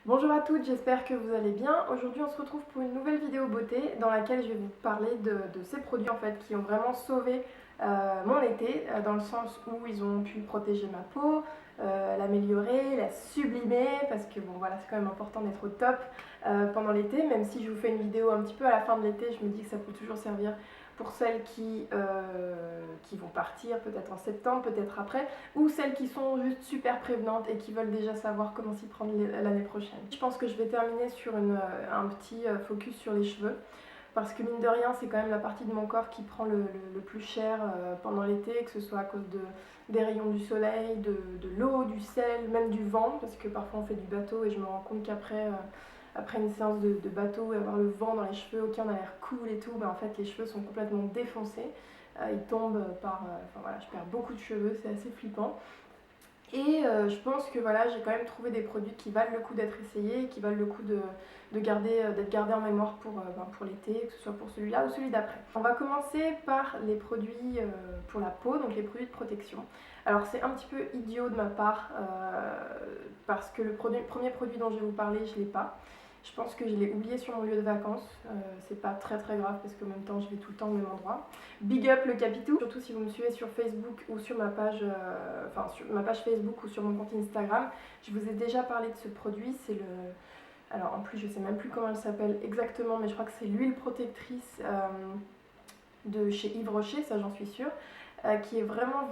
Bonjour à toutes, j'espère que vous allez bien. Aujourd'hui on se retrouve pour une nouvelle vidéo beauté dans laquelle je vais vous parler de ces produits en fait qui ont vraiment sauvé mon été dans le sens où ils ont pu protéger ma peau, l'améliorer, la sublimer parce que bon voilà c'est quand même important d'être au top pendant l'été, même si je vous fais une vidéo un petit peu à la fin de l'été, je me dis que ça peut toujours servir pour celles qui vont partir peut-être en septembre, peut-être après, ou celles qui sont juste super prévenantes et qui veulent déjà savoir comment s'y prendre l'année prochaine. Je pense que je vais terminer sur un petit focus sur les cheveux, parce que mine de rien, c'est quand même la partie de mon corps qui prend le plus cher pendant l'été, que ce soit à cause des rayons du soleil, de l'eau, du sel, même du vent, parce que parfois on fait du bateau et je me rends compte qu'après après une séance de bateau et avoir le vent dans les cheveux, ok on a l'air cool et tout, mais en fait les cheveux sont complètement défoncés, ils tombent enfin voilà, je perds beaucoup de cheveux, c'est assez flippant. Et je pense que voilà, j'ai quand même trouvé des produits qui valent le coup d'être essayés, qui valent le coup d'être gardés en mémoire pour l'été, que ce soit pour celui-là ou celui d'après. On va commencer par les produits pour la peau, donc les produits de protection. Alors c'est un petit peu idiot de ma part parce que le premier produit dont je vais vous parler, je ne l'ai pas. Je pense que je l'ai oublié sur mon lieu de vacances. C'est pas très grave parce qu'en même temps je vais tout le temps au même endroit. Big up le Capitou. Surtout si vous me suivez sur Facebook ou sur ma page, sur ma page Facebook ou sur mon compte Instagram, je vous ai déjà parlé de ce produit. C'est le, alors en plus je sais même plus comment elle s'appelle exactement, mais je crois que c'est l'huile protectrice de chez Yves Rocher, ça j'en suis sûre, qui est vraiment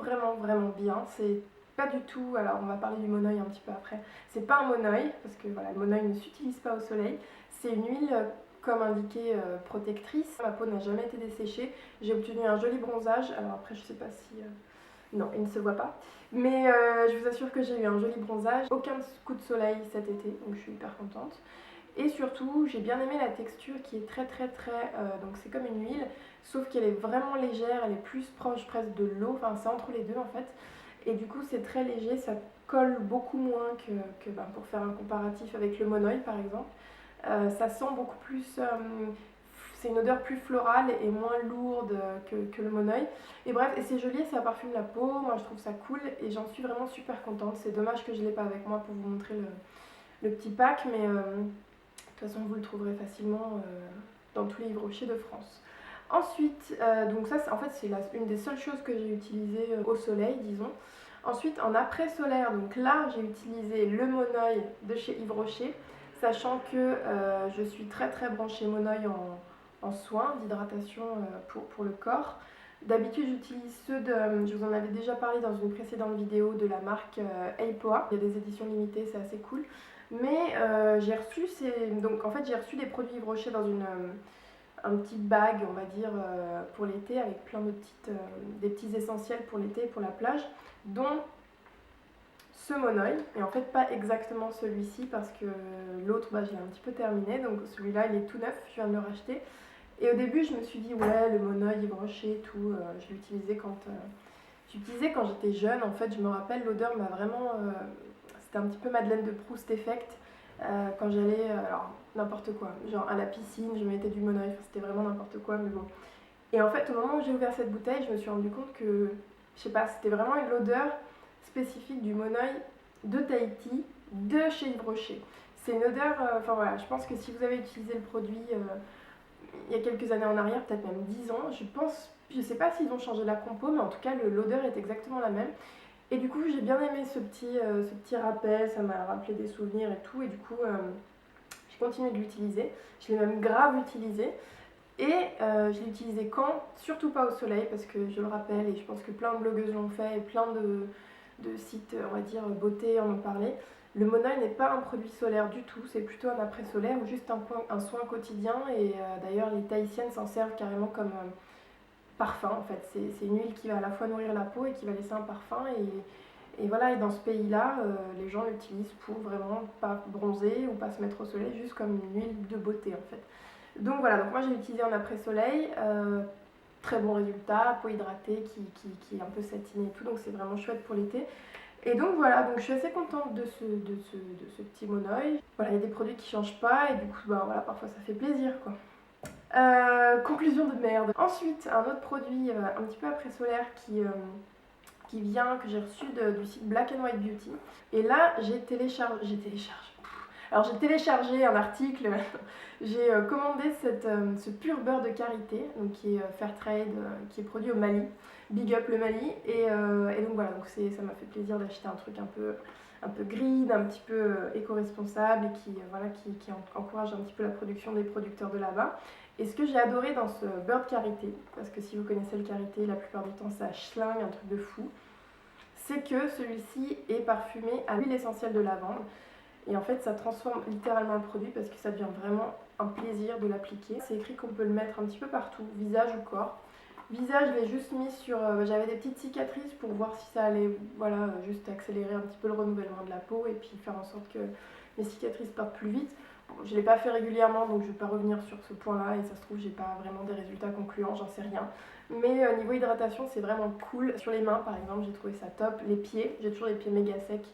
bien. C'est pas du tout, alors on va parler du monoeil un petit peu après, c'est pas un monoeil, parce que voilà, le monoeil ne s'utilise pas au soleil, c'est une huile comme indiqué protectrice. Ma peau n'a jamais été desséchée, j'ai obtenu un joli bronzage, alors après je sais pas si... non, il ne se voit pas. Mais je vous assure que j'ai eu un joli bronzage, aucun coup de soleil cet été, donc je suis hyper contente. Et surtout, j'ai bien aimé la texture qui est donc c'est comme une huile, sauf qu'elle est vraiment légère, elle est plus proche presque de l'eau, enfin c'est entre les deux en fait. Et du coup c'est très léger, ça colle beaucoup moins que pour faire un comparatif avec le monoeil par exemple. Ça sent beaucoup plus, c'est une odeur plus florale et moins lourde que le monoeil. Et bref, et c'est joli, ça parfume la peau, moi je trouve ça cool et j'en suis vraiment super contente. C'est dommage que je ne l'ai pas avec moi pour vous montrer le petit pack, mais de toute façon vous le trouverez facilement dans tous les Yves Rocher de France. Ensuite, donc ça en fait c'est une des seules choses que j'ai utilisées au soleil, disons. Ensuite, en après-solaire, donc là j'ai utilisé le monoeil de chez Yves Rocher, sachant que je suis très branchée monoeil en soins d'hydratation pour le corps. D'habitude j'utilise ceux je vous en avais déjà parlé dans une précédente vidéo, de la marque Eipoa. Il y a des éditions limitées, c'est assez cool. Mais j'ai reçu donc en fait j'ai reçu des produits Yves Rocher dans un petit bag, on va dire, pour l'été, avec plein de des petits essentiels pour l'été et pour la plage, dont ce monoeil, et en fait pas exactement celui-ci parce que l'autre je l'ai un petit peu terminé, donc celui-là il est tout neuf, je viens de le racheter. Et au début je me suis dit ouais le monoeil Yves Rocher et tout, je l'utilisais quand j'étais jeune, en fait je me rappelle l'odeur m'a vraiment, c'était un petit peu Madeleine de Proust effect, quand j'allais, alors n'importe quoi, genre à la piscine je mettais du monoeil, enfin, c'était vraiment n'importe quoi mais bon. Et en fait au moment où j'ai ouvert cette bouteille je me suis rendu compte que, je sais pas, c'était vraiment une odeur spécifique du monoeil de Tahiti, de chez Yves Rocher. C'est une odeur, enfin voilà, je pense que si vous avez utilisé le produit il y a quelques années en arrière, peut-être même 10 ans, je pense, je sais pas s'ils ont changé la compo, mais en tout cas l'odeur est exactement la même. Et du coup j'ai bien aimé ce petit rappel, ça m'a rappelé des souvenirs et tout, et du coup j'ai continué de l'utiliser, je l'ai même grave utilisé. Et je l'ai utilisé quand? Surtout pas au soleil, parce que je le rappelle, et je pense que plein de blogueuses l'ont fait, et plein de sites, on va dire, beauté en ont parlé. Le monoeil n'est pas un produit solaire du tout, c'est plutôt un après-solaire ou juste un soin quotidien. Et d'ailleurs, les Tahitiennes s'en servent carrément comme parfum en fait. C'est une huile qui va à la fois nourrir la peau et qui va laisser un parfum. Et voilà, et dans ce pays-là, les gens l'utilisent pour vraiment pas bronzer ou pas se mettre au soleil, juste comme une huile de beauté en fait. Donc voilà, donc moi j'ai utilisé en après-soleil, très bon résultat, peau hydratée qui est un peu satinée et tout, donc c'est vraiment chouette pour l'été. Et donc voilà, donc je suis assez contente de ce petit monoeil. Voilà, il y a des produits qui changent pas et du coup voilà, parfois ça fait plaisir quoi. Conclusion de merde. Ensuite, un autre produit un petit peu après-solaire qui vient, que j'ai reçu du site Black and White Beauty. Et là, j'ai téléchargé. Alors j'ai téléchargé un article, j'ai commandé ce pur beurre de karité, donc qui est Fairtrade, qui est produit au Mali, Big Up le Mali, et donc voilà, donc ça m'a fait plaisir d'acheter un truc un peu green, un petit peu éco-responsable et voilà, qui encourage un petit peu la production des producteurs de là-bas. Et ce que j'ai adoré dans ce beurre de karité, parce que si vous connaissez le karité, la plupart du temps ça schlingue, un truc de fou, c'est que celui-ci est parfumé à l'huile essentielle de lavande. Et en fait, ça transforme littéralement le produit parce que ça devient vraiment un plaisir de l'appliquer. C'est écrit qu'on peut le mettre un petit peu partout, visage ou corps. Visage, je l'ai juste mis sur... j'avais des petites cicatrices pour voir si ça allait, voilà, juste accélérer un petit peu le renouvellement de la peau et puis faire en sorte que mes cicatrices partent plus vite. Bon, je ne l'ai pas fait régulièrement, donc je ne vais pas revenir sur ce point-là et ça se trouve, j'ai pas vraiment des résultats concluants, j'en sais rien. Mais niveau hydratation, c'est vraiment cool. Sur les mains, par exemple, j'ai trouvé ça top. Les pieds, j'ai toujours les pieds méga secs.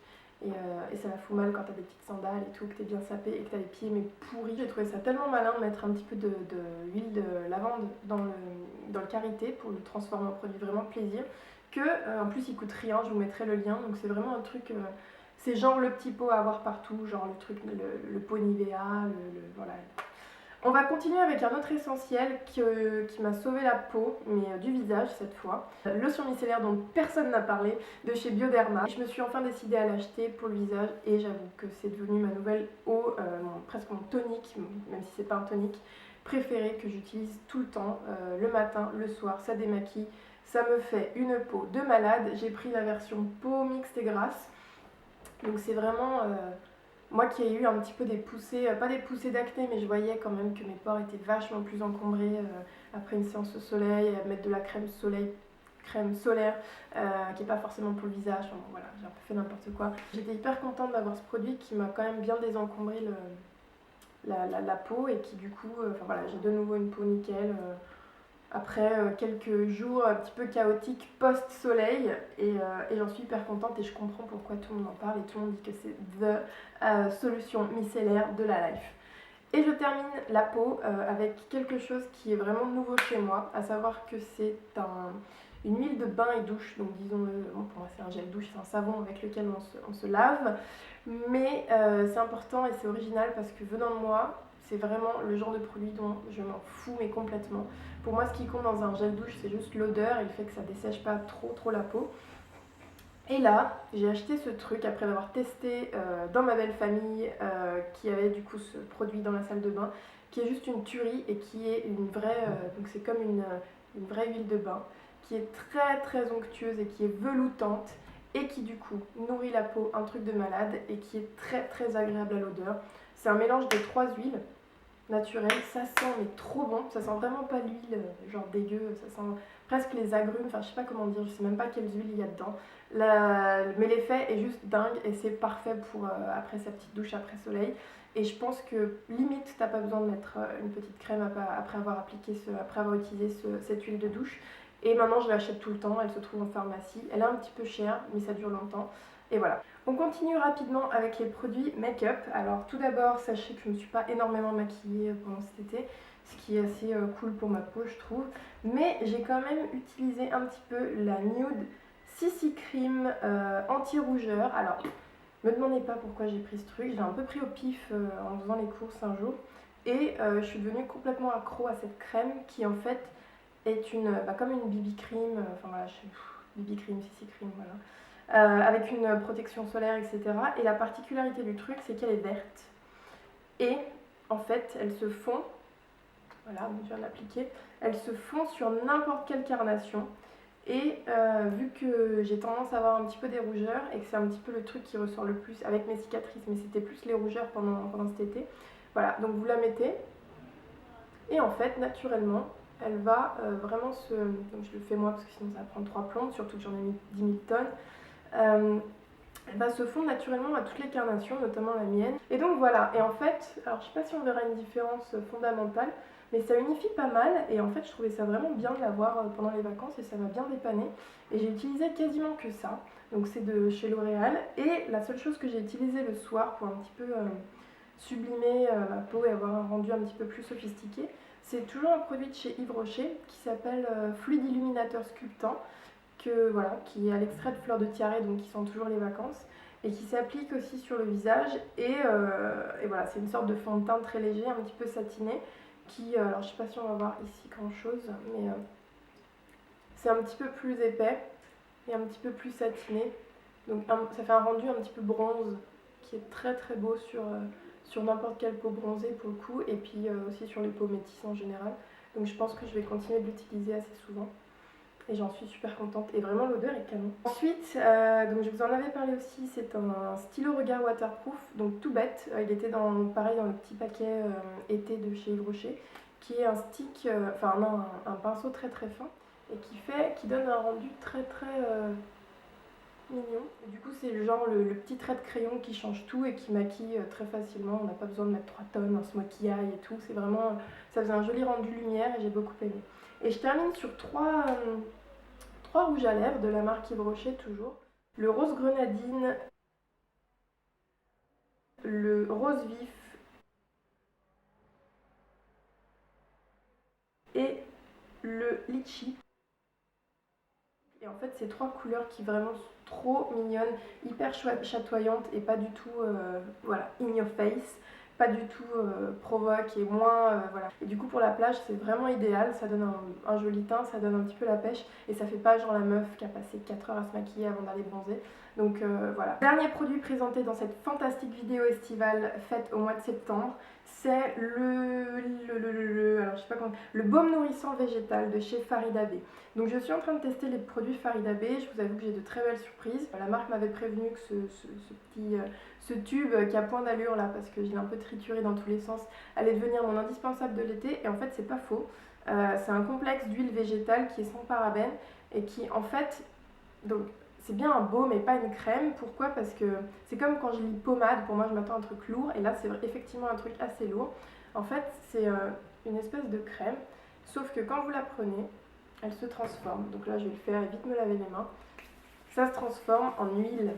Et ça la fout mal quand t'as des petites sandales et tout, que t'es bien sapé et que t'as les pieds mais pourris. J'ai trouvé ça tellement malin de mettre un petit peu d'huile de lavande dans le karité pour le transformer en produit vraiment plaisir. Que en plus il coûte rien, je vous mettrai le lien. Donc c'est vraiment un truc, c'est genre le petit pot à avoir partout, genre le truc, le pot Nivea, voilà. On va continuer avec un autre essentiel qui m'a sauvé la peau, mais du visage cette fois. Lotion micellaire dont personne n'a parlé, de chez Bioderma. Je me suis enfin décidée à l'acheter pour le visage et j'avoue que c'est devenu ma nouvelle eau, presque mon tonique, même si c'est pas un tonique, préféré que j'utilise tout le temps, le matin, le soir, ça démaquille, ça me fait une peau de malade. J'ai pris la version peau mixte et grasse, donc c'est vraiment... moi qui ai eu un petit peu des poussées, pas des poussées d'acné, mais je voyais quand même que mes pores étaient vachement plus encombrés après une séance au soleil, mettre de la crème solaire, qui n'est pas forcément pour le visage, enfin, bon, voilà, j'ai un peu fait n'importe quoi. J'étais hyper contente d'avoir ce produit qui m'a quand même bien désencombré la peau et qui du coup, enfin voilà, j'ai de nouveau une peau nickel. Après quelques jours un petit peu chaotiques post-soleil et j'en suis hyper contente et je comprends pourquoi tout le monde en parle et tout le monde dit que c'est the solution micellaire de la life. Et je termine la peau avec quelque chose qui est vraiment nouveau chez moi, à savoir que c'est une huile de bain et douche, donc disons-le, bon, pour moi c'est un gel douche, c'est un savon avec lequel on se lave, mais c'est important et c'est original parce que venant de moi, c'est vraiment le genre de produit dont je m'en fous mais complètement. Pour moi, ce qui compte dans un gel douche, c'est juste l'odeur et le fait que ça dessèche pas trop la peau. Et là, j'ai acheté ce truc après l'avoir testé dans ma belle famille qui avait du coup ce produit dans la salle de bain, qui est juste une tuerie et qui est une vraie, donc c'est comme une vraie huile de bain, qui est très onctueuse et qui est veloutante et qui du coup nourrit la peau, un truc de malade et qui est très agréable à l'odeur. C'est un mélange de 3 huiles naturel, ça sent mais trop bon, ça sent vraiment pas l'huile genre dégueu, ça sent presque les agrumes, enfin je sais pas comment dire, je sais même pas quelles huiles il y a dedans, mais l'effet est juste dingue et c'est parfait pour après sa petite douche après soleil. Et je pense que limite t'as pas besoin de mettre une petite crème après avoir après avoir utilisé cette huile de douche. Et maintenant je l'achète tout le temps, elle se trouve en pharmacie, elle est un petit peu chère mais ça dure longtemps. Et voilà. On continue rapidement avec les produits make-up. Alors tout d'abord, sachez que je ne me suis pas énormément maquillée pendant cet été, ce qui est assez cool pour ma peau je trouve. Mais j'ai quand même utilisé un petit peu la Nude CC Cream anti-rougeur. Alors, me demandez pas pourquoi j'ai pris ce truc, j'ai un peu pris au pif en faisant les courses un jour. Et je suis devenue complètement accro à cette crème qui en fait est comme une BB cream, enfin voilà, BB cream, CC Cream, voilà. Avec une protection solaire, etc. Et la particularité du truc, c'est qu'elle est verte. Et en fait, elle se fond, voilà, je viens de l'appliquer, elle se fond sur n'importe quelle carnation. Et vu que j'ai tendance à avoir un petit peu des rougeurs et que c'est un petit peu le truc qui ressort le plus avec mes cicatrices, mais c'était plus les rougeurs pendant cet été, voilà, donc vous la mettez. Et en fait, naturellement, elle va vraiment se... Donc je le fais moi parce que sinon ça va prendre 3 plombes, surtout que j'en ai mis 10 000 tonnes. Elle va se fondre naturellement à toutes les carnations, notamment la mienne. Et donc voilà, et en fait, alors je sais pas si on verra une différence fondamentale, mais ça unifie pas mal, et en fait je trouvais ça vraiment bien de l'avoir pendant les vacances, et ça m'a bien dépanné. Et j'ai utilisé quasiment que ça, donc c'est de chez L'Oréal, et la seule chose que j'ai utilisée le soir pour un petit peu sublimer ma peau et avoir un rendu un petit peu plus sophistiqué, c'est toujours un produit de chez Yves Rocher qui s'appelle Fluide Illuminateur Sculptant, voilà, qui est à l'extrait de fleurs de tiare, donc qui sent toujours les vacances. et qui s'applique aussi sur le visage. Et voilà, c'est une sorte de fond de teint très léger, un petit peu satiné, qui, alors je sais pas si on va voir ici grand chose, mais c'est un petit peu plus épais et un petit peu plus satiné. Donc ça fait un rendu un petit peu bronze, qui est très très beau sur n'importe quelle peau bronzée pour le coup, et puis aussi sur les peaux métisses en général. Donc je pense que je vais continuer de l'utiliser assez souvent. Et j'en suis super contente. Et vraiment, l'odeur est canon. Ensuite, donc je vous en avais parlé aussi, c'est un stylo regard waterproof, donc tout bête. Il était pareil dans le petit paquet été de chez Yves Rocher, qui est un stick, enfin non, un pinceau très très fin, et qui donne un rendu très très mignon. Et du coup, c'est le genre le petit trait de crayon qui change tout et qui maquille très facilement. On n'a pas besoin de mettre 3 tonnes, un smokey eye et tout. C'est vraiment, ça faisait un joli rendu lumière et j'ai beaucoup aimé. Et je termine sur trois rouges à lèvres de la marque Yves Rocher toujours. Le rose grenadine, le rose vif et le litchi. Et en fait, c'est 3 couleurs qui vraiment sont trop mignonnes, hyper chatoyantes et pas du tout voilà, in your face, pas du tout provoque et moins voilà. Et du coup pour la plage c'est vraiment idéal, ça donne un joli teint, ça donne un petit peu la pêche et ça fait pas genre la meuf qui a passé 4 heures à se maquiller avant d'aller bronzer. Donc voilà. Dernier produit présenté dans cette fantastique vidéo estivale faite au mois de septembre, c'est alors je sais pas comment, le baume nourrissant végétal de chez Farida Bey. Donc je suis en train de tester les produits Farida Bey, je vous avoue que j'ai de très belles surprises. La marque m'avait prévenu que ce tube qui a point d'allure là, parce que j'ai un peu trituré dans tous les sens, allait devenir mon indispensable de l'été, et en fait c'est pas faux. C'est un complexe d'huile végétale qui est sans parabènes et qui en fait, donc c'est bien un baume et pas une crème. Pourquoi? Parce que c'est comme quand je lis pommade, pour moi je m'attends à un truc lourd, et là c'est effectivement un truc assez lourd. En fait c'est une espèce de crème, sauf que quand vous la prenez, elle se transforme. Donc là je vais le faire et vite me laver les mains. Ça se transforme en huile,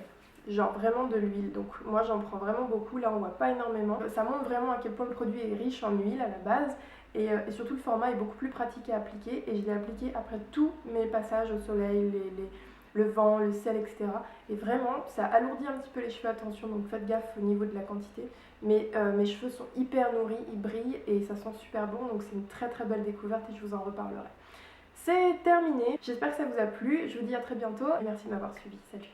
genre vraiment de l'huile. Donc moi j'en prends vraiment beaucoup, là on voit pas énormément. Ça montre vraiment à quel point le produit est riche en huile à la base. Et surtout le format est beaucoup plus pratique à appliquer. Et je l'ai appliqué après tous mes passages au soleil, le vent, le sel, etc. Et vraiment, ça alourdit un petit peu les cheveux, attention, donc faites gaffe au niveau de la quantité. Mais mes cheveux sont hyper nourris, ils brillent et ça sent super bon. Donc c'est une très très belle découverte et je vous en reparlerai. C'est terminé, j'espère que ça vous a plu, je vous dis à très bientôt et merci de m'avoir suivi, salut.